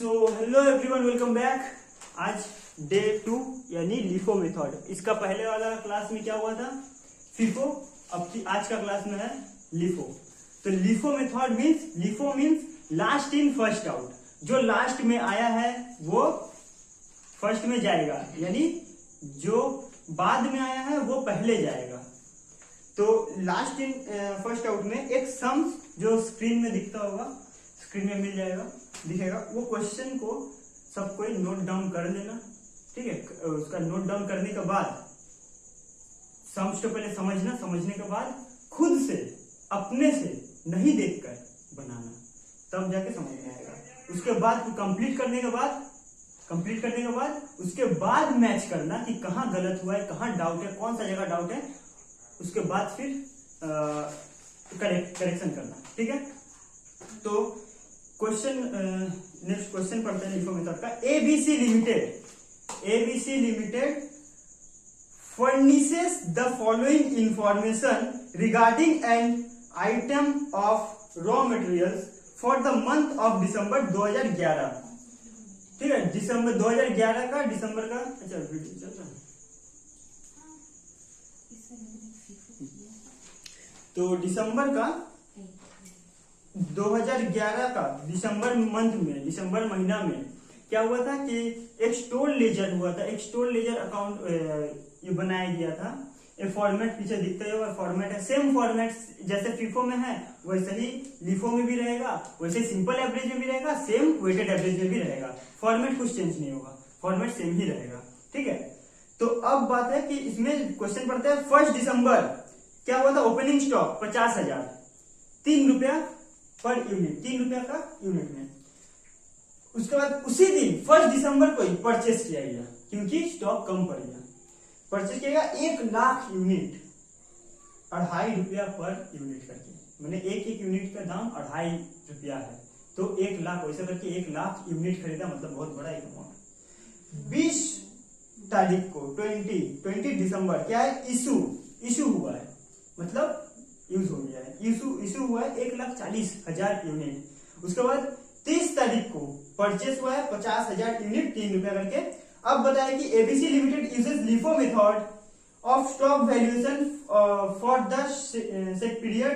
So hello everyone, welcome back. आज day 2 यानी LIFO method. इसका पहले वाला क्लास में क्या हुआ था, फिफो। अब की आज का क्लास में है लिफो। तो LIFO means last in first out. जो लास्ट में आया है वो फर्स्ट में जाएगा, यानी जो बाद में आया है वो पहले जाएगा। तो लास्ट इन फर्स्ट आउट में एक सम्स जो स्क्रीन में दिखता होगा, स्क्रीन में मिल जाएगा, दिखेगा। वो क्वेश्चन को सब कोई नोट डाउन कर लेना, ठीक है। उसका नोट डाउन करने के बाद सम्स को पहले समझना, समझने के बाद खुद से अपने से नहीं देखकर बनाना, तब जाके समझ में आएगा। उसके बाद कंप्लीट करने के बाद उसके बाद मैच करना कि कहाँ गलत हुआ है, कहाँ डाउट है, कौन सा जगह डाउट है। उसके बाद फिर करेक्शन करना, ठीक है। तो नेक्स्ट क्वेश्चन पढ़ते हैं लिफो मेथड का। ABC limited furnishes the following information regarding an item of raw materials for the month of December 2011। ठीक है, दिसंबर 2011 का, दिसंबर का, अच्छा वीडियो चल रहा है। तो दिसंबर का 2011 का दिसंबर मंथ में, दिसंबर महीना में क्या हुआ था कि एक स्टोर लेजर हुआ था। एक स्टोर लेजर अकाउंट ये बनाया गया था। ये फॉर्मेट पीछे दिखता है, वो फॉर्मेट है, सेम फॉर्मेट जैसे फिफो में है वैसे ही लिफो में भी रहेगा, वैसे सिंपल एवरेज में भी रहेगा, सेम वेटेड एवरेज में भी रहेगा। फॉर्मेट कुछ चेंज नहीं होगा, फॉर्मेट सेम ही रहेगा, ठीक है। तो अब बात है कि इसमें क्वेश्चन पढ़ते हैं 1 दिसंबर क्या हुआ था। ओपनिंग स्टॉक 50,000, 3 रुपया पर यूनिट, 3 रुपया का यूनिट में। उसके बाद उसी दिन 1 दिसंबर को ही परचेस किया गया, क्योंकि स्टॉक कम पड़ गया। परचेस किया गया 1 लाख यूनिट, 2.5 रुपया पर यूनिट करके, मैंने एक यूनिट का दाम 2.5 रुपया है, तो 1 लाख वैसे करके 1 लाख यूनिट खरीदा, मतलब बहुत बड़ा एक अमाउंट। 20 तारीख को 20 दिसंबर क्या है, इशू हुआ है, मतलब यूज हो गया है, इशू हुआ है 1,40,000 यूनिट। उसके बाद 30 तारीख को परचेस हुआ है 50,000 यूनिट, 3 रुपया करके। अब बताया कि ABC limited uses LIFO method of stock valuation for the set period,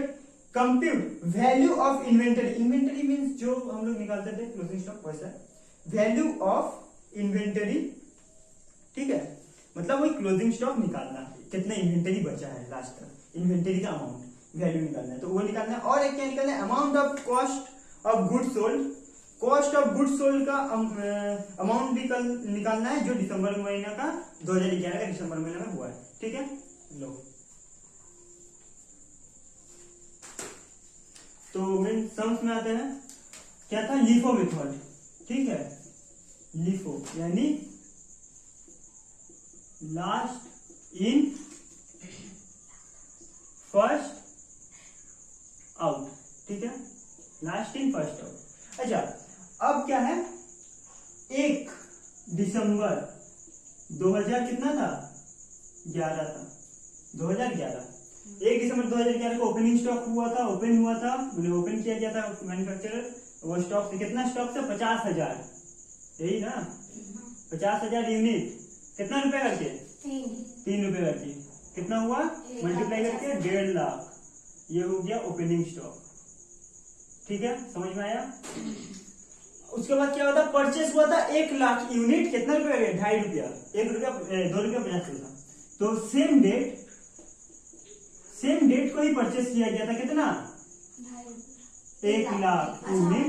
compute value of inventory means जो हम लोग निकालते थे क्लोजिंग स्टॉक, वैसा वैल्यू ऑफ इन्वेंटरी, ठीक है। मतलब वही क्लोजिंग स्टॉक निकालना, कितना इन्वेंटरी बचा है लास्ट तक, इन्वेंटरी का अमाउंट वैल्यू निकालना है, तो वो निकालना है। और एक क्या निकालना है, amount of cost of goods sold. Cost of goods sold का अमाउंट भी निकालना है, जो दिसंबर महीना का 2011 का दिसंबर महीना में हुआ है, ठीक है। लो, तो मेन सम्स में आते हैं, क्या था, लिफो मेथड, ठीक है। लिफो यानी लास्ट इन फर्स्ट आउट, ठीक है, लास्ट इन फर्स्ट आउट। अच्छा, अब क्या है, 1 दिसंबर 2000 कितना था, 11 था, 2011। 1 दिसंबर 2011 को ओपनिंग स्टॉक ओपन हुआ था, मैंने ओपन किया गया था मैन्युफैक्चरर। वो स्टॉक से कितना स्टॉक था, 50,000, यही ना, 50,000 यूनिट, कितना रुपए करके, 3 रुपए करके, कितना हुआ, मल्टीप्लाई करके 1.5 लाख, ये हो गया ओपनिंग स्टॉक, ठीक है, समझ में आया। उसके बाद क्या होता, परचेस हुआ था 1 लाख यूनिट, कितना रुपया गया, 2.5 रुपया, 1 रुपया 2 रुपया 50 पैसा। तो सेम डेट को ही परचेस किया गया था, कितना, 1 लाख यूनिट,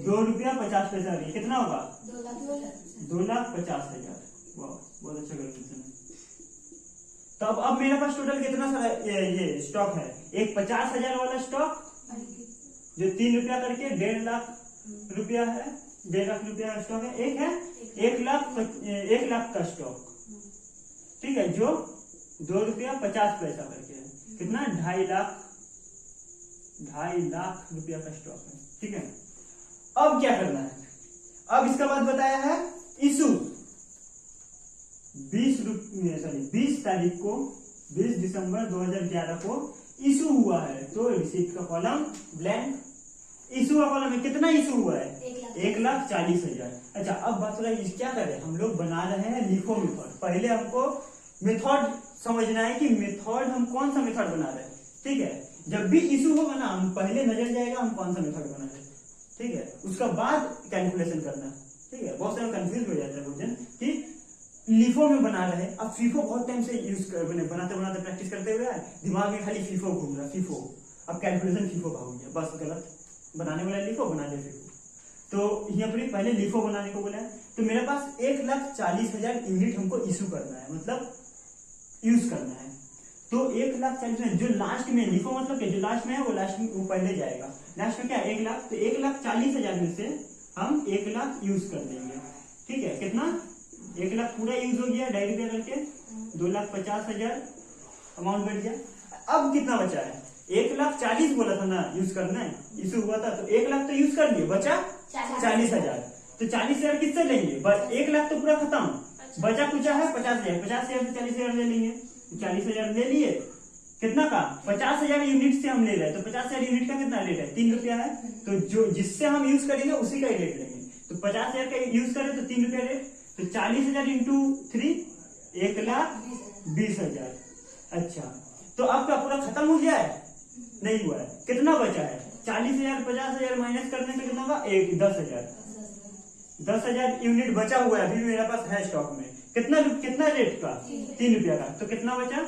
2 रुपया 50 पैसा, कितना होगा, 2,50,000। बहुत अच्छा कैलकुलेशन है। तो अब मेरे पास टोटल कितना सारा ये स्टॉक है, एक 50,000 वाला स्टॉक जो 3 रुपया करके 1.5 लाख रुपया है, 1.5 लाख रुपया का स्टॉक है। एक है 1 लाख का स्टॉक, ठीक है, जो 2 रुपया 50 पैसा करके है, कितना, 2.5 लाख रुपया का स्टॉक है, ठीक है। अब क्या करना है, अब इसका बाद बताया है इशू 20 तारीख को, 20 दिसंबर 2011 को इशू हुआ है, तो रिसीप्ट का कॉलम ब्लैंक, इशू का कॉलम है, कितना इशू हुआ है? 1,40,000। अच्छा, अब बात हो रहा है क्या करें, हम लोग बना रहे हैं लिफो मेथड। पहले हमको मेथड समझना है कि मेथड हम कौन सा मेथड बना रहे हैं। ठीक है, जब भी इशू होगा ना, हम पहले नजर जाएगा हम कौन सा मेथड बना रहे हैं। ठीक है, उसका बाद कैलकुलेशन करना। ठीक है, बहुत सारे कंफ्यूज हो जाता है क्वेश्चन कि लिफो में बना रहे हैं। अब फीफो बहुत टाइम से यूज कर बनाते बनाते प्रैक्टिस करते हुए दिमाग में खाली फीफो घूम रहा, फीफो। अब कैलकुलेशन फीफो का हो गया, बस गलत। बनाने वाला लिफो, बना दे फीफो। तो यहाँ पर पहले लिफो बनाने को बोला है, तो मेरे पास 1,40,000 यूनिट हमको इशू करना है, मतलब यूज करना है। तो 1,40,000 जो लास्ट में लिफो मतलब कि जो लास्ट में है वो लास्ट में वो पहले जाएगा। लास्ट में क्या 1 लाख, तो 1,40,000 में से हम 1 लाख यूज कर देंगे। ठीक है, कितना 1 लाख पूरा यूज हो गया, 2.5 रुपया करके 2,50,000 अमाउंट बढ़ गया। अब कितना बचा है? 1,40,000 बोला था ना यूज करना है, इशू हुआ था, तो 1 लाख तो यूज कर लिए, बचा 40,000। तो 40,000 किससे लेंगे? 1 लाख तो पूरा खत्म, बचा कुचा है 50,000, 50,000 से 40,000 ले लेंगे। 40,000 ले लिए, कितना का 50,000 यूनिट से हम ले रहे हैं, तो 50,000 यूनिट का कितना रेट है? 3 रुपया है। तो जो जिससे हम यूज करेंगे उसी का ही रेट लेंगे। तो 50,000 का यूज करें तो 3 रुपया रेट, तो 40,000 इंटू 3 1,20,000। अच्छा, तो आपका पूरा खत्म हो गया है? नहीं हुआ है, कितना बचा है? 40,000 50,000 माइनस करने से कितना होगा? 10,000। 10,000 यूनिट बचा हुआ है, अभी भी मेरे पास है स्टॉक में। कितना रेट का? 3 रुपया का। तो कितना बचा?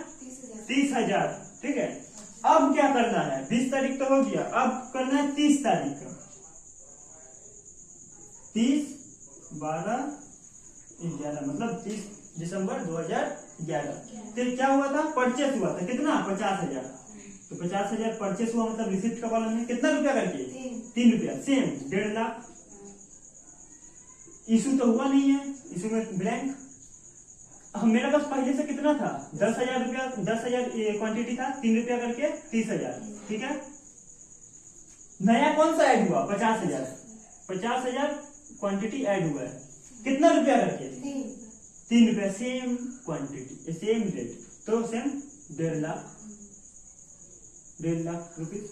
30,000। ठीक है, अब क्या करना है? 20 तारीख तो हो गया, अब करना है 30 तारीख का। 30/12/11 मतलब 30 दिसंबर 2011। तो क्या हुआ था? परचेस हुआ था, कितना? 50,000। तो 50,000 परचेस हुआ, मतलब रिसिप्ट का कॉलम है कितना रुपया करके? 3 रुपया। सेम 1.5 लाख। इशू तो हुआ नहीं है, इशू में ब्लैंक। मेरे पास पहले से कितना था? 10,000 रुपया, 10,000 क्वांटिटी था, 3 रुपया करके 30,000। ठीक है, नया कौन सा ऐड हुआ? 50,000। 50,000 क्वांटिटी ऐड हुआ है, कितना रुपया करके? 3 रुपया। सेम क्वांटिटी, सेम रेट, तो सेम 1.5 लाख। 1.5 लाख रुपीज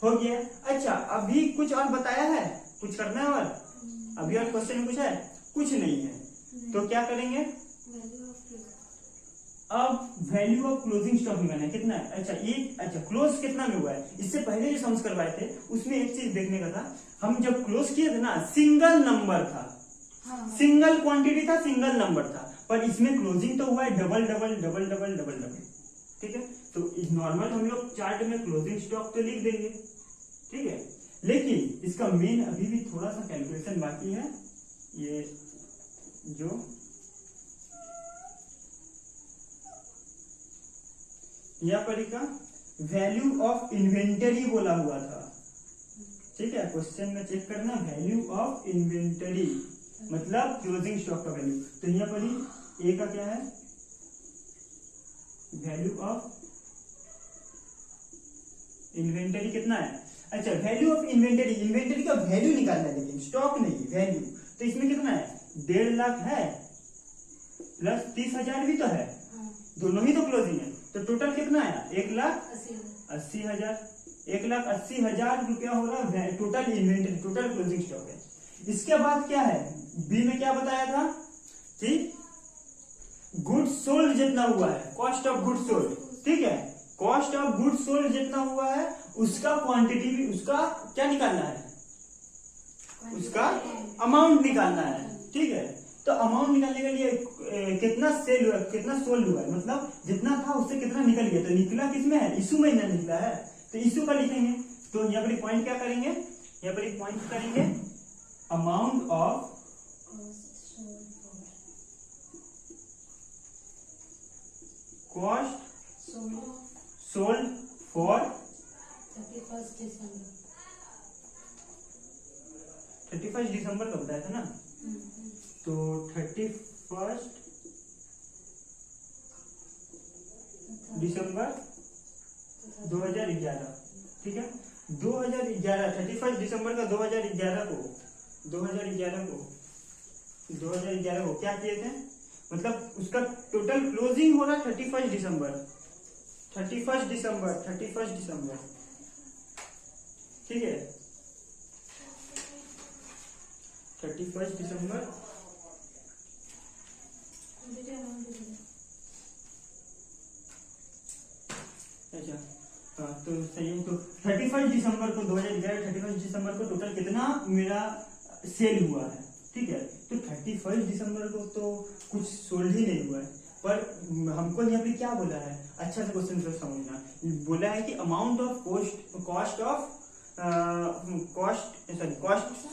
हो गया। अच्छा, अभी कुछ और बताया है? कुछ करना है और? अभी और क्वेश्चन में कुछ है? कुछ नहीं है, तो क्या करेंगे? अब वैल्यू ऑफ क्लोजिंग स्टॉक निकालना है, कितना है? अच्छा, क्लोज कितना में हुआ है? इससे पहले जो सम्स करवाए थे उसमें एक चीज देखने का था, हम जब क्लोज किए थे ना, सिंगल नंबर था, सिंगल क्वांटिटी था, सिंगल नंबर था, पर इसमें क्लोजिंग तो हुआ है double double double double double double. ठीक है, तो नॉर्मल हम लोग चार्ट में क्लोजिंग स्टॉक तो लिख देंगे। ठीक है, लेकिन इसका मेन अभी भी थोड़ा सा कैलकुलेशन बाकी है। ये जो यहाँ पर का वैल्यू ऑफ इन्वेंटरी बोला हुआ था। ठीक है, क्वेश्चन में चेक करना, वैल्यू ऑफ इन्वेंटरी मतलब क्लोजिंग स्टॉक का वैल्यू। तो यहाँ पर ए का क्या है? वैल्यू ऑफ इन्वेंटरी कितना है? अच्छा, वैल्यू ऑफ इन्वेंटरी, इन्वेंटरी का वैल्यू निकालना है, लेकिन स्टॉक नहीं, वैल्यू। तो इसमें कितना है? 1.5 लाख है प्लस 30,000 भी तो है, दोनों ही तो क्लोजिंग है, तो टोटल कितना है? 1,80,000। 1,80,000 रुपया हो रहा है total inventory, total closing stock है। इसके बाद क्या है? बी में क्या बताया था कि गुड्स सोल्ड जितना हुआ है, कॉस्ट ऑफ गुड्स सोल्ड। ठीक है, कॉस्ट ऑफ गुड्स सोल्ड जितना हुआ है उसका क्वांटिटी भी, उसका क्या निकालना है? उसका अमाउंट निकालना है। ठीक है, तो अमाउंट निकालने के लिए कितना सेल हुआ, कितना सोल्ड हुआ है, मतलब जितना था उससे कितना निकल गया। तो निकला किसमें है? इशू में ना निकला है, तो इशू का लिखेंगे। तो यहाँ पर पॉइंट क्या करेंगे? यहाँ पर एक पॉइंट करेंगे amount of cost sold for 31 दिसंबर का बताया था ना, तो 31 दिसंबर 2011। ठीक है, 2011 31 दिसंबर का 2011 को क्या किए थे? मतलब उसका टोटल क्लोजिंग हो रहा है 31 दिसंबर। ठीक है, 31 दिसंबर अच्छा हाँ तो सही है। तो 31 दिसंबर को 2011 31 दिसंबर को टोटल कितना मेरा सेल हुआ है, ठीक है। तो 31 दिसंबर को तो कुछ सोल्ड ही नहीं हुआ है, पर हमको यहाँ पे क्या बोला है, अच्छा से क्वेश्चन को समझना। बोला है कि amount of cost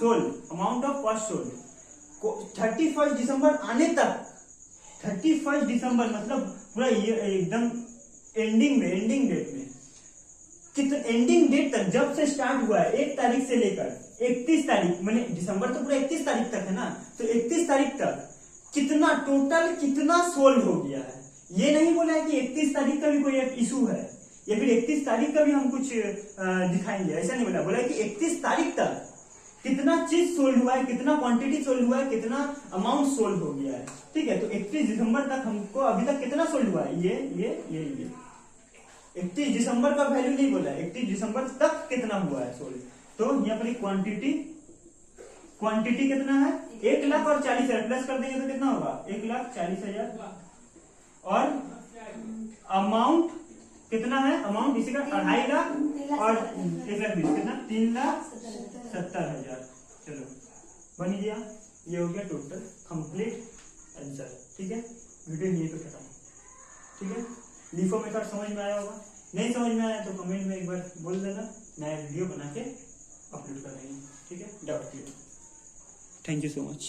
sold, amount of cost sold 31 दिसंबर आने तक, 31 दिसंबर मतलब पूरा ये एकदम एंडिंग डेट में, कितना एंडिंग डेट तक जब से स्टार्ट हुआ है 1 तारीख से लेकर 31 तारीख, मैंने दिसंबर तो पूरा 31 तारीख तक है ना, तो 31 तारीख तक कितना टोटल कितना सोल्ड हो गया है। ये नहीं बोला है कि 31 तारीख का भी कोई एक इशू है या फिर 31 तारीख का भी हम कुछ दिखाएंगे, ऐसा नहीं बोला। बोला है कि 31 तारीख तक कितना चीज सोल्ड हुआ है, कितना क्वांटिटी सोल्ड हुआ है, कितना अमाउंट सोल्ड हो गया है, ठीक है। तो 31 दिसंबर तक हमको अभी तक कितना सोल्ड हुआ है, ये 31 दिसंबर का वैल्यू नहीं बोला है, 31 दिसंबर तक कितना हुआ है सोल्ड। तो यहाँ पर क्वांटिटी कितना है 1,40,000 प्लस कर देंगे तो कितना होगा 1,40,000 और अमाउंट कितना है, अमाउंट इसी का 2.5 लाख और 1,20,000 कितना 3,70,000। चलो बन गया, ये हो गया टोटल कंप्लीट आंसर, ठीक है। वीडियो यहीं पे खत्म, ठीक है। लिफो मेथड समझ में आया होगा, नहीं समझ में आया तो कमेंट में एक बार बोल देना, नया वीडियो बना के अपलोड कर देंगे, ठीक है। Doubt clear. Thank you so much.